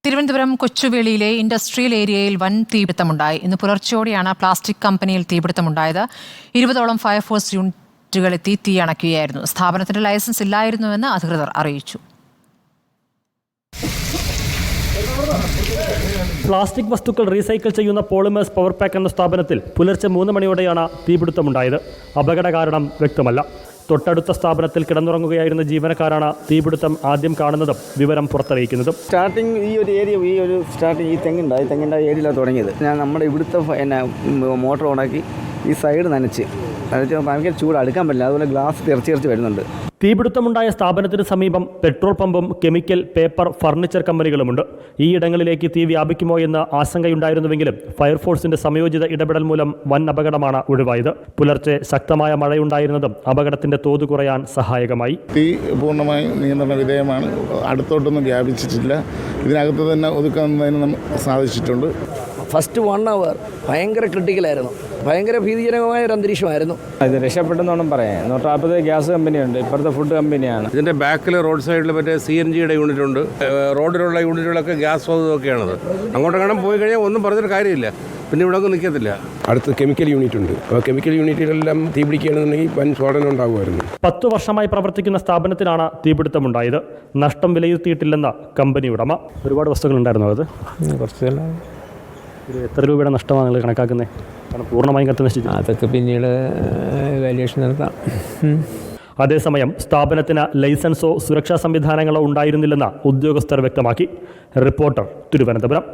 Thiruvananthapuram കൊച്ചുവേളിയിലെ industrial ഏരിയയിൽ വൻ തീപിടുത്തമുണ്ടായി. ഇന്ന് പുലർച്ചെയോടെയാണ് പ്ലാസ്റ്റിക് കമ്പനിയിൽ തീപിടുത്തമുണ്ടായത്. 20ഓളം ഫയർഫോഴ്സ് യൂണിറ്റുകൾ എത്തി തീ അണയ്ക്കുകയായിരുന്നു. സ്ഥാപനത്തിന്റെ ലൈസൻസ് ഇല്ലായിരുന്നുവെന്ന് അധികൃതർ അറിയിച്ചു. പ്ലാസ്റ്റിക് വസ്തുക്കൾ റീസൈക്കിൾ ചെയ്യുന്ന പോളിമേഴ്സ് പവർ പാക്ക് എന്ന സ്ഥാപനത്തിൽ പുലർച്ചെ 3 മണിയോടെയാണ് തീപിടുത്തമുണ്ടായത്. അപകട കാരണം വ്യക്തമല്ല. തൊട്ടടുത്ത സ്ഥാപനത്തിൽ കിടന്നുറങ്ങുകയായിരുന്ന ജീവനക്കാരാണ് തീപിടുത്തം ആദ്യം കാണുന്നതും വിവരം പുറത്തറിയിക്കുന്നതും. സ്റ്റാർട്ടിങ് ഈ തെങ്ങിൻ്റെ ഏരിയയിലാണ് തുടങ്ങിയത്. നമ്മുടെ ഇവിടുത്തെ മോട്ടോർ ഓണാക്കി ഈ സൈഡ് നനച്ച് ഭയങ്കര ചൂട് അടുക്കാൻ പറ്റില്ല. അതുപോലെ ഗ്ലാസ് തെറിച്ച് വരുന്നുണ്ട്. തീപിടുത്തമുണ്ടായ സ്ഥാപനത്തിന് സമീപം പെട്രോൾ പമ്പും കെമിക്കൽ, പേപ്പർ, ഫർണിച്ചർ കമ്പനികളുമുണ്ട്. ഈ ഇടങ്ങളിലേക്ക് തീ വ്യാപിക്കുമോ എന്ന ആശങ്കയുണ്ടായിരുന്നുവെങ്കിലും ഫയർഫോഴ്സിന്റെ സമയോചിത ഇടപെടൽ മൂലം വൻ അപകടമാണ് ഒഴിവായത്. പുലർച്ചെ ശക്തമായ മഴയുണ്ടായിരുന്നതും അപകടത്തിന്റെ തോത് കുറയാൻ സഹായകമായി. തീ പൂർണ്ണമായി നിയന്ത്രണ വിധേയമാണ്. അടുത്തോട്ടൊന്നും വ്യാപിച്ചിട്ടില്ല. ഇതിനകത്ത് തന്നെ ഒതുക്കുന്നതിന് നമുക്ക് സാധിച്ചിട്ടുണ്ട്. ഫസ്റ്റ് 1 hour ഭയങ്കര ക്രിട്ടിക്കലായിരുന്നു. ഭയങ്കര ഭീതിജനകമായ ഒരു അന്തരീക്ഷമായിരുന്നു. ഇത് രക്ഷപ്പെട്ടെന്നോണം പറയാം. 140 ഗ്യാസ് കമ്പനിയുണ്ട്, ഇപ്പുറത്തെ ഫുഡ് കമ്പനിയാണ്. ഇതിൻ്റെ ബാക്കിൽ റോഡ് സൈഡിൽ മറ്റേ CNGയുടെ യൂണിറ്റ് ഉണ്ട്. റോഡിലുള്ള യൂണിറ്റുകളൊക്കെ ഗ്യാസ് ഹൗസൊക്കെയാണത്. അങ്ങോട്ടെങ്ങാനും പോയി കഴിഞ്ഞാൽ ഒന്നും പറഞ്ഞിട്ട് കാര്യമില്ല. പിന്നെ ഇവിടെ ഒന്നും നിൽക്കത്തില്ല. അടുത്ത് കെമിക്കൽ യൂണിറ്റ് ഉണ്ട്. അപ്പോൾ കെമിക്കൽ യൂണിറ്റുകളെല്ലാം തീ പിടിക്കുകയാണെന്നുണ്ടെങ്കിൽ വൻ സ്ഫോടനം ഉണ്ടാകുമായിരുന്നു. 10 വർഷമായി പ്രവർത്തിക്കുന്ന സ്ഥാപനത്തിനാണ് തീപിടുത്തമുണ്ടായത്. നഷ്ടം വിലയിരുത്തിയിട്ടില്ലെന്ന് കമ്പനി ഉടമ. ഒരുപാട് വസ്തുക്കളുണ്ടായിരുന്നു. അത് കുറച്ചെല്ലാം എത്ര രൂപയുടെ നഷ്ടമാണ് നിങ്ങൾ കണക്കാക്കുന്നത്? കാരണം പൂർണ്ണമായും കത്ത് നശിച്ചു. അതൊക്കെ പിന്നീട് വാല്യുവേഷൻ നടത്താം. അതേസമയം സ്ഥാപനത്തിന് ലൈസൻസോ സുരക്ഷാ സംവിധാനങ്ങളോ ഉണ്ടായിരുന്നില്ലെന്ന് ഉദ്യോഗസ്ഥർ വ്യക്തമാക്കി. റിപ്പോർട്ടർ, തിരുവനന്തപുരം.